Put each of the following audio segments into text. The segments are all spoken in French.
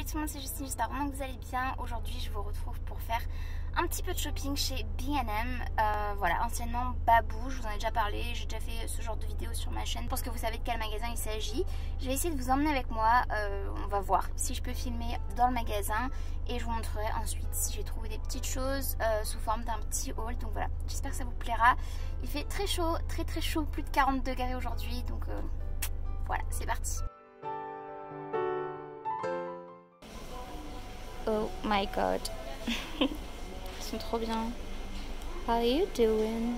tout le monde, c'est Justine, j'espère vraiment que vous allez bien. Aujourd'hui je vous retrouve pour faire un petit peu de shopping chez B&M. Voilà, anciennement Babou, je vous en ai déjà parlé, j'ai déjà fait ce genre de vidéo sur ma chaîne. Je pense que vous savez de quel magasin il s'agit. Je vais essayer de vous emmener avec moi, on va voir si je peux filmer dans le magasin. Et je vous montrerai ensuite si j'ai trouvé des petites choses sous forme d'un petit haul. Donc voilà, j'espère que ça vous plaira. Il fait très chaud, très chaud, plus de 40 degrés aujourd'hui. Donc voilà, c'est parti. Oh my god. Ils sont trop bien. How are you doing?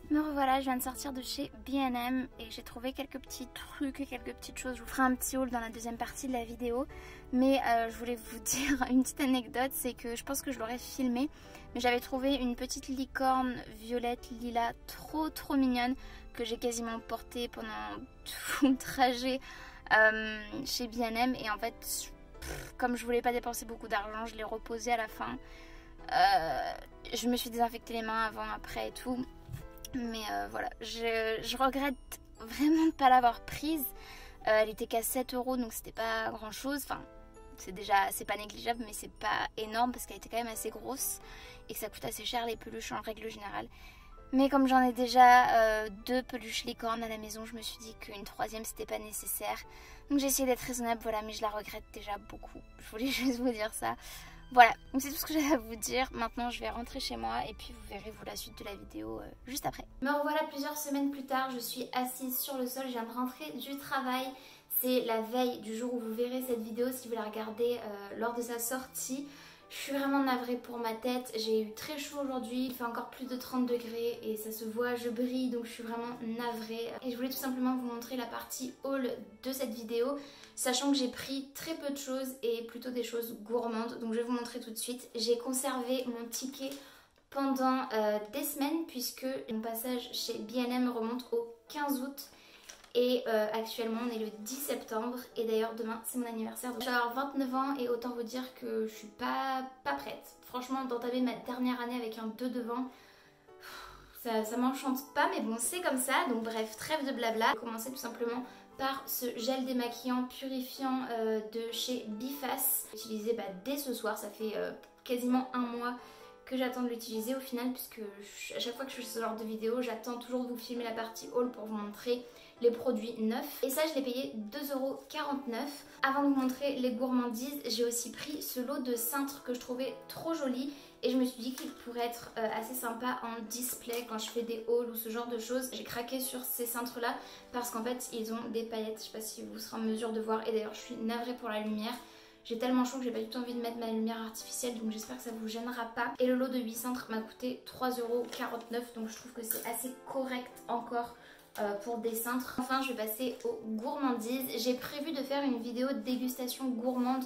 Me revoilà, je viens de sortir de chez B&M et j'ai trouvé quelques petits trucs et quelques petites choses. Je vous ferai un petit haul dans la deuxième partie de la vidéo. Mais je voulais vous dire une petite anecdote, c'est que je pense que je l'aurais filmé. Mais j'avais trouvé une petite licorne violette lilas trop mignonne que j'ai quasiment portée pendant tout le trajet chez B&M. Et en fait, comme je voulais pas dépenser beaucoup d'argent, je l'ai reposée à la fin. Je me suis désinfecté les mains avant, après et tout. Mais voilà, je regrette vraiment de ne pas l'avoir prise. Elle était qu'à 7 € donc c'était pas grand chose. Enfin, c'est pas négligeable, mais c'est pas énorme parce qu'elle était quand même assez grosse et que ça coûte assez cher les peluches en règle générale. Mais comme j'en ai déjà 2 peluches licornes à la maison, je me suis dit qu'une troisième c'était pas nécessaire. Donc j'ai essayé d'être raisonnable, voilà, mais je la regrette déjà beaucoup. Je voulais juste vous dire ça. Voilà, donc c'est tout ce que j'avais à vous dire. Maintenant je vais rentrer chez moi et puis vous verrez la suite de la vidéo juste après. Me revoilà plusieurs semaines plus tard, je suis assise sur le sol, je viens de rentrer du travail. C'est la veille du jour où vous verrez cette vidéo si vous la regardez lors de sa sortie. Je suis vraiment navrée pour ma tête, j'ai eu très chaud aujourd'hui, il fait encore plus de 30 degrés et ça se voit, je brille donc je suis vraiment navrée. Et je voulais tout simplement vous montrer la partie haul de cette vidéo, sachant que j'ai pris très peu de choses et plutôt des choses gourmandes. Donc je vais vous montrer tout de suite. J'ai conservé mon ticket pendant des semaines puisque mon passage chez B&M remonte au 15 août. Et actuellement on est le 10 septembre et d'ailleurs demain c'est mon anniversaire. Donc, je vais avoir 29 ans et autant vous dire que je suis pas prête. Franchement d'entamer ma dernière année avec un 2 devant, ça m'enchante pas, mais bon c'est comme ça. Donc bref, trêve de blabla. Je vais commencer tout simplement par ce gel démaquillant purifiant de chez Biface. Utilisé dès ce soir, ça fait quasiment un mois que j'attends de l'utiliser au final, puisque à chaque fois que je fais ce genre de vidéo, j'attends toujours de vous filmer la partie haul pour vous montrer les produits neufs. Et ça je l'ai payé 2,49 €. Avant de vous montrer les gourmandises, j'ai aussi pris ce lot de cintres que je trouvais trop joli et je me suis dit qu'il pourrait être assez sympa en display quand je fais des hauls ou ce genre de choses. J'ai craqué sur ces cintres là parce qu'en fait ils ont des paillettes, je sais pas si vous serez en mesure de voir, et d'ailleurs je suis navrée pour la lumière. J'ai tellement chaud que j'ai pas du tout envie de mettre ma lumière artificielle, donc j'espère que ça vous gênera pas. Et le lot de 8 cintres m'a coûté 3,49 €, donc je trouve que c'est assez correct encore pour des cintres. Enfin je vais passer aux gourmandises. J'ai prévu de faire une vidéo de dégustation gourmande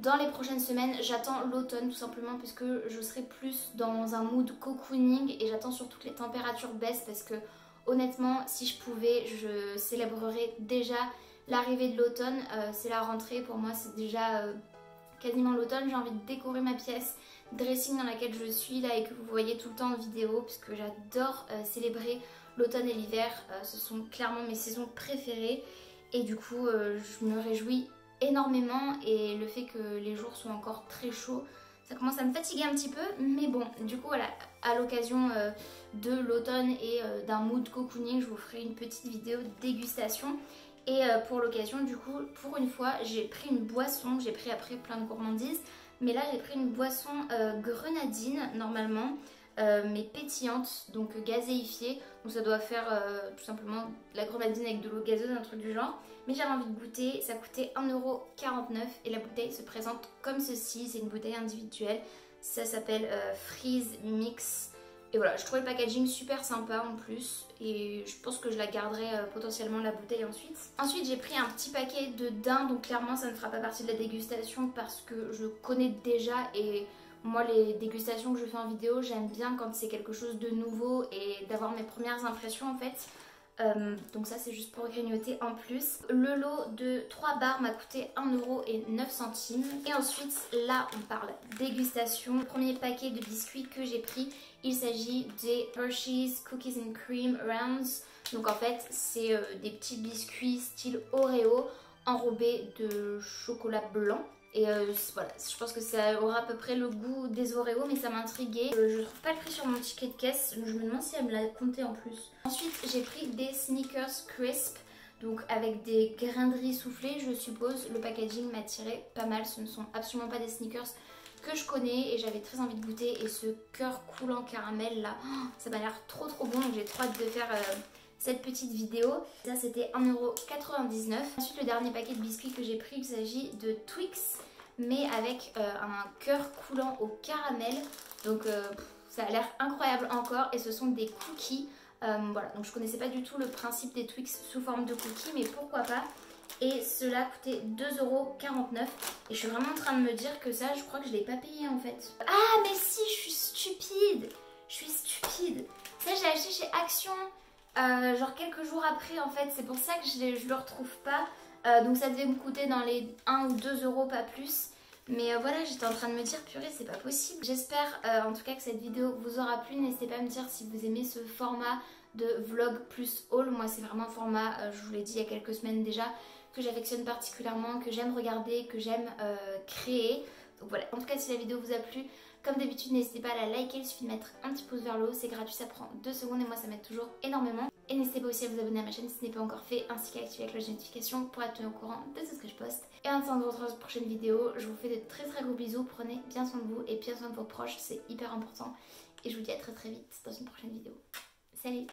dans les prochaines semaines. J'attends l'automne tout simplement puisque je serai plus dans un mood cocooning et j'attends surtout que les températures baissent parce que honnêtement si je pouvais je célébrerais déjà l'arrivée de l'automne. C'est la rentrée, pour moi c'est déjà quasiment l'automne. J'ai envie de décorer ma pièce dressing dans laquelle je suis là et que vous voyez tout le temps en vidéo puisque j'adore célébrer l'automne et l'hiver. Ce sont clairement mes saisons préférées. Et du coup je me réjouis énormément, et le fait que les jours soient encore très chauds, ça commence à me fatiguer un petit peu, mais bon, du coup voilà, à l'occasion de l'automne et d'un mood cocooning, je vous ferai une petite vidéo de dégustation. Et pour l'occasion, du coup, pour une fois, j'ai pris une boisson, j'ai pris après plein de gourmandises, mais là j'ai pris une boisson grenadine normalement, mais pétillante, donc gazéifiée, donc ça doit faire tout simplement de la grenadine avec de l'eau gazeuse, un truc du genre. Mais j'avais envie de goûter, ça coûtait 1,49 € et la bouteille se présente comme ceci, c'est une bouteille individuelle, ça s'appelle Freeze Mix. Et voilà, je trouvais le packaging super sympa en plus, et je pense que je la garderai potentiellement la bouteille ensuite. Ensuite j'ai pris un petit paquet de daim, donc clairement ça ne fera pas partie de la dégustation parce que je connais déjà, et moi les dégustations que je fais en vidéo, j'aime bien quand c'est quelque chose de nouveau et d'avoir mes premières impressions en fait. Donc ça c'est juste pour grignoter en plus. Le lot de 3 barres m'a coûté 1,09 €. Et ensuite là on parle dégustation. Le premier paquet de biscuits que j'ai pris, il s'agit des Hershey's Cookies and Cream Rounds. Donc en fait c'est des petits biscuits style Oreo enrobés de chocolat blanc. Et voilà, je pense que ça aura à peu près le goût des Oreos, mais ça m'intriguait. Je trouve pas le prix sur mon ticket de caisse, je me demande si elle me l'a compté en plus. Ensuite j'ai pris des Snickers Crisp, donc avec des grains de riz soufflés je suppose. Le packaging m'a attiré pas mal, ce ne sont absolument pas des Snickers que je connais et j'avais très envie de goûter. Et ce cœur coulant caramel là, ça m'a l'air trop bon, donc j'ai trop hâte de faire cette petite vidéo. Ça c'était 1,99 €. Ensuite le dernier paquet de biscuits que j'ai pris, il s'agit de Twix, mais avec un cœur coulant au caramel. Donc ça a l'air incroyable encore, et ce sont des cookies. Voilà, donc je connaissais pas du tout le principe des Twix sous forme de cookies, mais pourquoi pas. Et cela coûtait 2,49 € et je suis vraiment en train de me dire que ça, je crois que je l'ai pas payé en fait. Ah mais si, je suis stupide. Ça j'ai acheté chez Action genre quelques jours après en fait, c'est pour ça que je le retrouve pas. Donc ça devait me coûter dans les 1 ou 2 €, pas plus. Mais voilà, j'étais en train de me dire, purée, c'est pas possible. J'espère en tout cas que cette vidéo vous aura plu. N'hésitez pas à me dire si vous aimez ce format de vlog plus haul. Moi c'est vraiment un format, je vous l'ai dit il y a quelques semaines déjà, que j'affectionne particulièrement, que j'aime regarder, que j'aime créer. Donc voilà, en tout cas si la vidéo vous a plu, comme d'habitude n'hésitez pas à la liker, il suffit de mettre un petit pouce vers le haut, c'est gratuit, ça prend 2 secondes et moi ça m'aide toujours énormément. Et n'hésitez pas aussi à vous abonner à ma chaîne si ce n'est pas encore fait, ainsi qu'à activer la cloche de notification pour être tenu au courant de tout ce que je poste. Et en attendant de vous retrouver dans une prochaine vidéo, je vous fais de très gros bisous, prenez bien soin de vous et bien soin de vos proches, c'est hyper important. Et je vous dis à très vite dans une prochaine vidéo. Salut!